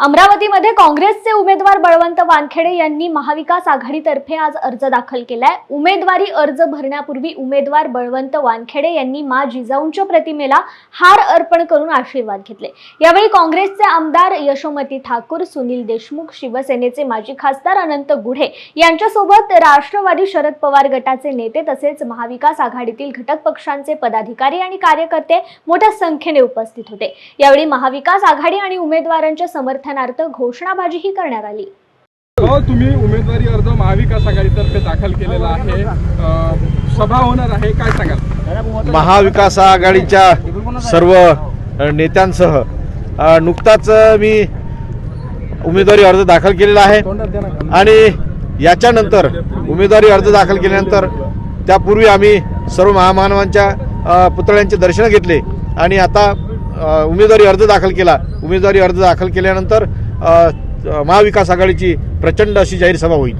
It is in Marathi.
अमरावतीमध्ये काँग्रेसचे उमेदवार बळवंत वानखेडे यांनी महाविकास आघाडीतर्फे आज अर्ज दाखल केलाय। उमेदवारी अर्ज भरण्यापूर्वी उमेदवार बळवंत वानखेडे यांनी माँ जिजाऊंच्या प्रतिमेला हार अर्पण करून आशीर्वाद घेतले। यावेळी काँग्रेसचे आमदार यशोमती ठाकूर, सुनील देशमुख, शिवसेनेचे माजी खासदार अनंत गुढे यांच्यासोबत राष्ट्रवादी शरद पवार गटाचे नेते तसेच महाविकास आघाडीतील घटक पक्षांचे पदाधिकारी आणि कार्यकर्ते मोठ्या संख्येने उपस्थित होते। यावेळी महाविकास आघाडी आणि उमेदवारांच्या समर्थनार्थ घोषणाबाजीही करण्यात आली। तुम्ही उमेदवारी अर्ज महाविकास आघाडीतर्फे दाखल केलेला आहे, सभा होणार आहे, काय सांगाल? महाविकास आघाडीच्या सर्व नेत्यांसह नुकताच मी उमेदवारी अर्ज दाखल केलेला आहे आणि याच्यानंतर उमेदवारी अर्ज दाखल केल्यानंतर त्यापूर्वी आम्ही सर्व महामानवांच्या पुतळ्यांचे दर्शन घेतले आणि आता उमेदवारी अर्ज दाखल केला। उमेदवारी अर्ज दाखल केल्यानंतर महाविकास आघाडीची प्रचंड अशी जाहीर सभा होईल।